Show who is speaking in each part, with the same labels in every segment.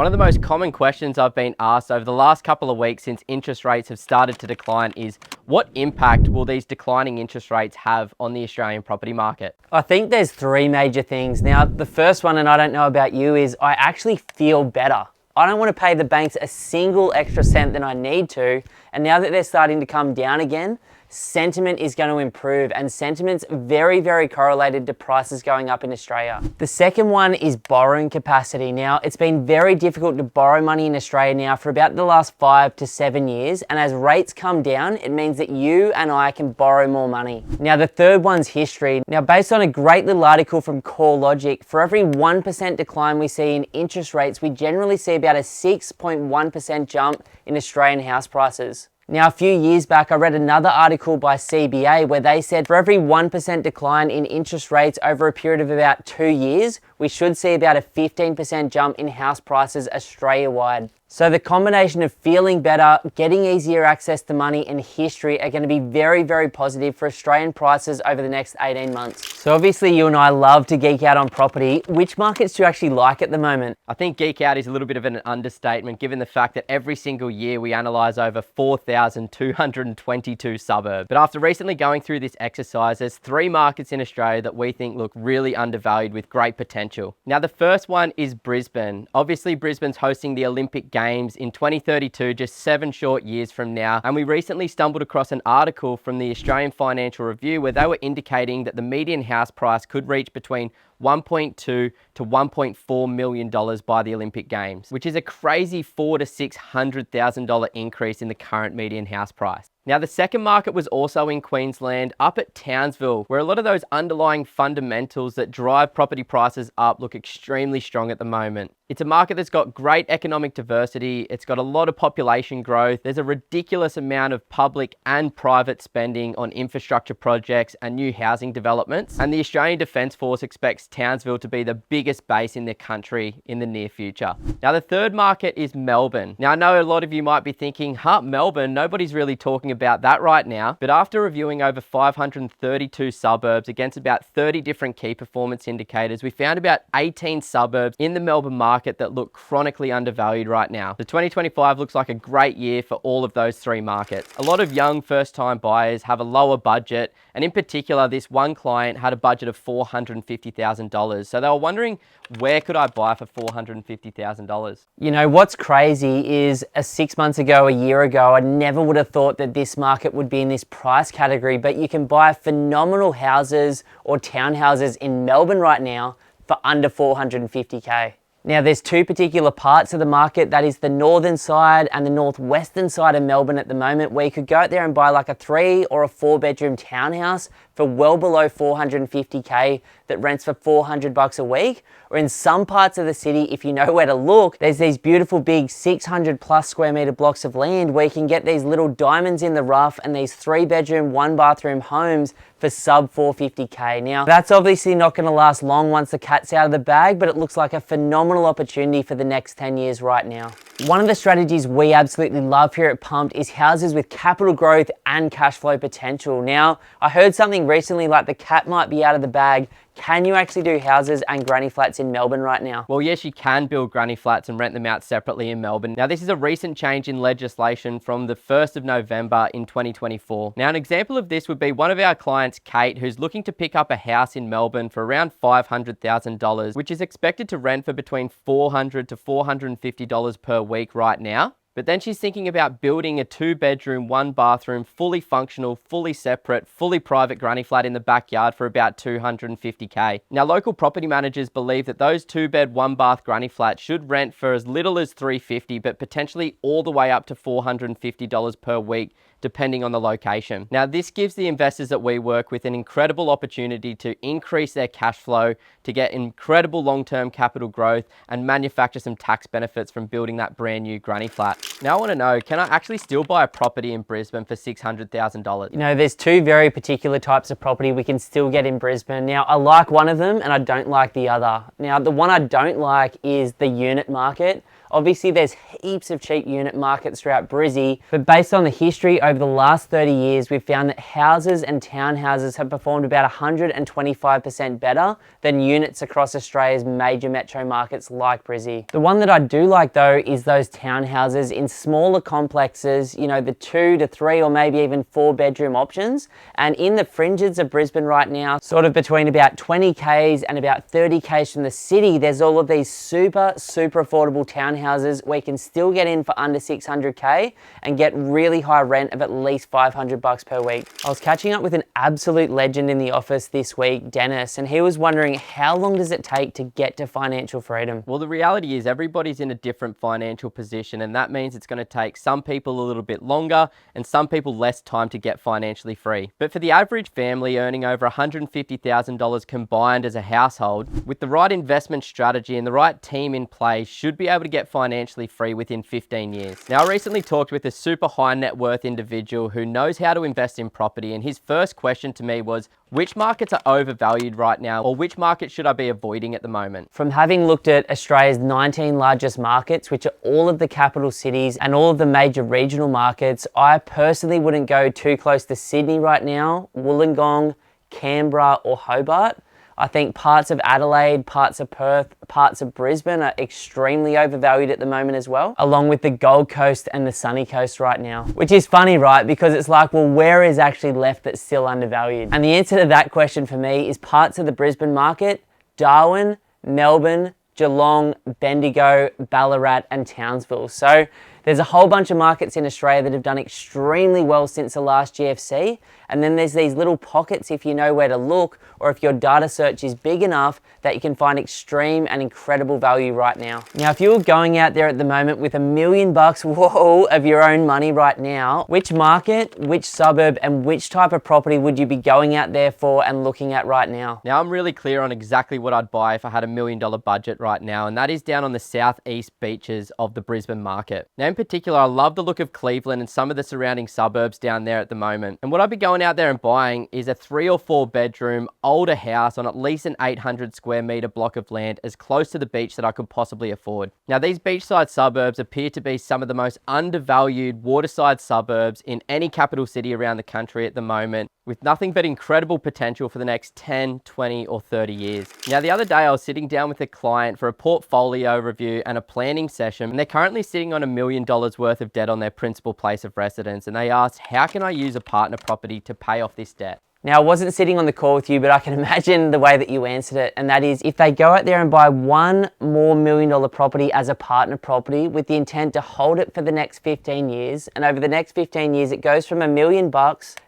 Speaker 1: One of the most common questions I've been asked over the last couple of weeks since interest rates have started to decline is, what impact will these declining interest rates have on the Australian property market?
Speaker 2: I think there's three major things. Now, the first one, and I don't know about you, is I actually feel better. I don't want to pay the banks a single extra cent than I need to. And now that they're starting to come down again, sentiment is going to improve, and sentiment's very, very correlated to prices going up in Australia. The second one is borrowing capacity. Now, it's been very difficult to borrow money in Australia now for about the last 5 to 7 years. And as rates come down, it means that you and I can borrow more money. Now, the third one's history. Now, based on a great little article from CoreLogic, for every 1% decline we see in interest rates, we generally see about a 6.1% jump in Australian house prices. Now, a few years back, I read another article by CBA where they said for every 1% decline in interest rates over a period of about 2 years, we should see about a 15% jump in house prices Australia-wide. So the combination of feeling better, getting easier access to money, and history are going to be very, very positive for Australian prices over the next 18 months. So obviously you and I love to geek out on property. Which markets do you actually like at the moment?
Speaker 1: I think geek out is a little bit of an understatement given the fact that every single year we analyse over 4,222 suburbs. But after recently going through this exercise, there's 3 markets in Australia that we think look really undervalued with great potential. Now, the first one is Brisbane. Obviously, Brisbane's hosting the Olympic Games in 2032, just 7 short years from now. And we recently stumbled across an article from the Australian Financial Review where they were indicating that the median house price could reach between $1.2 to $1.4 million by the Olympic Games, which is a crazy $400,000 to $600,000 increase in the current median house price. Now, the second market was also in Queensland, up at Townsville, where a lot of those underlying fundamentals that drive property prices up look extremely strong at the moment. It's a market that's got great economic diversity, it's got a lot of population growth, there's a ridiculous amount of public and private spending on infrastructure projects and new housing developments, and the Australian Defence Force expects Townsville to be the biggest base in the country in the near future. Now, the third market is Melbourne. Now, I know a lot of you might be thinking, Melbourne, nobody's really talking about that right now, but after reviewing over 532 suburbs against about 30 different key performance indicators, we found about 18 suburbs in the Melbourne market that look chronically undervalued right now. The 2025 looks like a great year for all of those 3 markets. A lot of young first-time buyers have a lower budget, and in particular, this one client had a budget of $450,000. So they were wondering, where could I buy for $450,000?
Speaker 2: You know, what's crazy is 6 months ago, a year ago, I never would have thought that this market would be in this price category, but you can buy phenomenal houses or townhouses in Melbourne right now for under $450K. Now, there's 2 particular parts of the market. That is the northern side and the northwestern side of Melbourne at the moment, where you could go out there and buy like a 3 or a 4 bedroom townhouse for well below $450K that rents for $400 a week. Or in some parts of the city, if you know where to look, there's these beautiful big 600 plus square meter blocks of land where you can get these little diamonds in the rough and these 3 bedroom, 1 bathroom homes for sub $450K. Now, that's obviously not going to last long once the cat's out of the bag, but it looks like a phenomenal opportunity for the next 10 years right now. One of the strategies we absolutely love here at Pumped is houses with capital growth and cash flow potential. Now, I heard something recently like the cat might be out of the bag. Can you actually do houses and granny flats in Melbourne right now?
Speaker 1: Well, yes, you can build granny flats and rent them out separately in Melbourne. Now, this is a recent change in legislation from the 1st of November in 2024. Now, an example of this would be one of our clients, Kate, who's looking to pick up a house in Melbourne for around $500,000, which is expected to rent for between $400 to $450 per week right now. But then she's thinking about building a 2 bedroom, 1 bathroom, fully functional, fully separate, fully private granny flat in the backyard for about $250K. Now, local property managers believe that those 2 bed, 1 bath granny flats should rent for as little as $350, but potentially all the way up to $450 per week, depending on the location. Now, this gives the investors that we work with an incredible opportunity to increase their cash flow, to get incredible long-term capital growth, and manufacture some tax benefits from building that brand new granny flat. Now, I want to know, can I actually still buy a property in Brisbane for $600,000?
Speaker 2: You know, there's 2 very particular types of property we can still get in Brisbane. Now, I like one of them and I don't like the other. Now, the one I don't like is the unit market. Obviously, there's heaps of cheap unit markets throughout Brizzy, but based on the history over the last 30 years, we've found that houses and townhouses have performed about 125% better than units across Australia's major metro markets like Brizzy. The one that I do like though is those townhouses in smaller complexes, you know, the 2 to 3 or maybe even 4 bedroom options. And in the fringes of Brisbane right now, sort of between about 20Ks and about 30Ks from the city, there's all of these super affordable townhouses where you can still get in for under 600K and get really high rent of at least $500 per week. I was catching up with an absolute legend in the office this week, Dennis, and he was wondering how long does it take to get to financial freedom?
Speaker 1: Well, the reality is everybody's in a different financial position, and that means it's going to take some people a little bit longer and some people less time to get financially free. But for the average family earning over $150,000 combined as a household, with the right investment strategy and the right team in place, should be able to get financially free within 15 years. Now, I recently talked with a super high net worth individual who knows how to invest in property, and his first question to me was, which markets are overvalued right now, or which markets should I be avoiding at the moment?
Speaker 2: From having looked at Australia's 19 largest markets, which are all of the capital cities and all of the major regional markets, I personally wouldn't go too close to Sydney right now, Wollongong, Canberra or Hobart. I think parts of Adelaide, parts of Perth, parts of Brisbane are extremely overvalued at the moment as well, along with the Gold Coast and the Sunny Coast right now. Which is funny, right? Because it's like, well, where is actually left that's still undervalued? And the answer to that question for me is parts of the Brisbane market, Darwin, Melbourne, Geelong, Bendigo, Ballarat and Townsville. So there's a whole bunch of markets in Australia that have done extremely well since the last GFC. And then there's these little pockets, if you know where to look, or if your data search is big enough, that you can find extreme and incredible value right now. Now, if you're going out there at the moment with $1 million, whoa, of your own money right now, which market, which suburb, and which type of property would you be going out there for and looking at right now?
Speaker 1: Now, I'm really clear on exactly what I'd buy if I had $1 million budget right now, and that is down on the southeast beaches of the Brisbane market. Now, in particular, I love the look of Cleveland and some of the surrounding suburbs down there at the moment. And what I'd be going out there and buying is a 3 or 4 bedroom, older house on at least an 800 square meter block of land as close to the beach that I could possibly afford. Now, these beachside suburbs appear to be some of the most undervalued waterside suburbs in any capital city around the country at the moment, with nothing but incredible potential for the next 10, 20 or 30 years. Now, the other day I was sitting down with a client for a portfolio review and a planning session, and they're currently sitting on $1 million worth of debt on their principal place of residence, and they asked, how can I use a partner property to pay off this debt?
Speaker 2: Now, I wasn't sitting on the call with you, but I can imagine the way that you answered it. And that is, if they go out there and buy one more $1 million property as a partner property with the intent to hold it for the next 15 years, and over the next 15 years, it goes from $1 million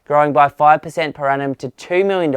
Speaker 2: growing by 5% per annum to $2 million,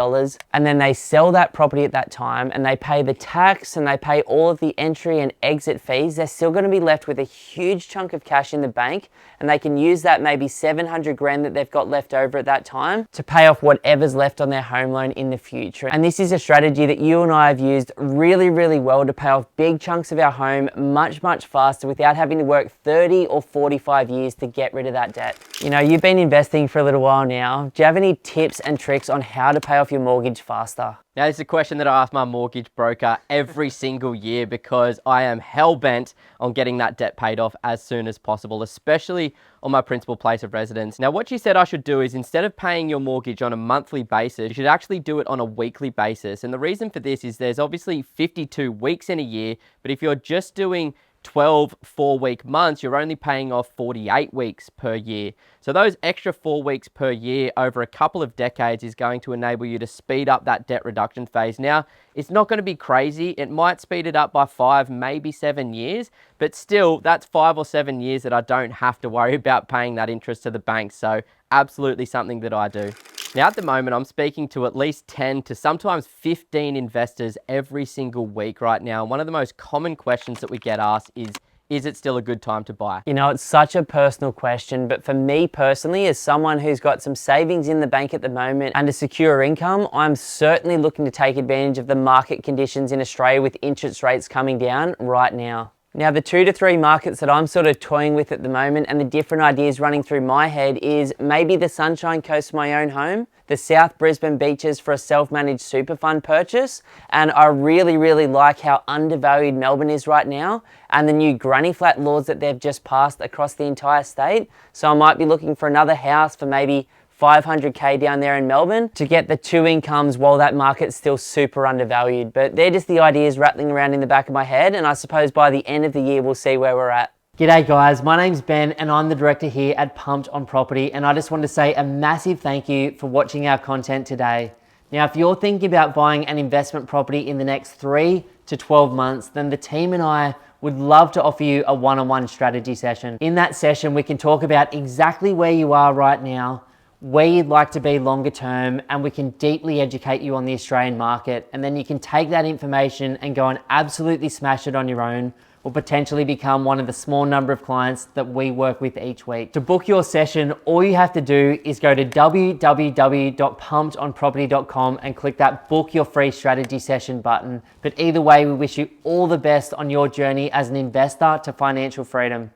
Speaker 2: and then they sell that property at that time and they pay the tax and they pay all of the entry and exit fees, they're still going to be left with a huge chunk of cash in the bank, and they can use that maybe 700 grand that they've got left over at that time to pay off whatever's left on their home loan in the future. And this is a strategy that you and I have used really well to pay off big chunks of our home much faster without having to work 30 or 45 years to get rid of that debt. You know, you've been investing for a little while now. Do you have any tips and tricks on how to pay off your mortgage faster?
Speaker 1: Now, this is a question that I ask my mortgage broker every single year because I am hell-bent on getting that debt paid off as soon as possible, especially on my principal place of residence. Now, what she said I should do is, instead of paying your mortgage on a monthly basis, you should actually do it on a weekly basis. And the reason for this is there's obviously 52 weeks in a year, but if you're just doing 12 4-week months, you're only paying off 48 weeks per year. So those extra 4 weeks per year over a couple of decades is going to enable you to speed up that debt reduction phase. Now, it's not going to be crazy. It might speed it up by 5, maybe 7 years, but still, that's 5 or 7 years that I don't have to worry about paying that interest to the bank. So absolutely something that I do. Now, at the moment, I'm speaking to at least 10 to sometimes 15 investors every single week right now. One of the most common questions that we get asked is it still a good time to buy?
Speaker 2: You know, it's such a personal question, but for me personally, as someone who's got some savings in the bank at the moment and a secure income, I'm certainly looking to take advantage of the market conditions in Australia with interest rates coming down right now. Now, the 2 to 3 markets that I'm sort of toying with at the moment and the different ideas running through my head is maybe the Sunshine Coast for my own home, the South Brisbane beaches for a self-managed super fund purchase, and I really like how undervalued Melbourne is right now and the new granny flat laws that they've just passed across the entire state. So I might be looking for another house for maybe 500k down there in Melbourne to get the 2 incomes while that market's still super undervalued. But they're just the ideas rattling around in the back of my head, and I suppose by the end of the year we'll see where we're at.
Speaker 3: G'day guys, my name's Ben and I'm the director here at Pumped on Property, and I just want to say a massive thank you for watching our content today. Now, if you're thinking about buying an investment property in the next 3 to 12 months, then the team and I would love to offer you a one-on-one strategy session. In that session, we can talk about exactly where you are right now, where you'd like to be longer term, and we can deeply educate you on the Australian market. And then you can take that information and go and absolutely smash it on your own, or potentially become one of the small number of clients that we work with each week. To book your session, all you have to do is go to www.pumpedonproperty.com and click that book your free strategy session button. But either way, we wish you all the best on your journey as an investor to financial freedom.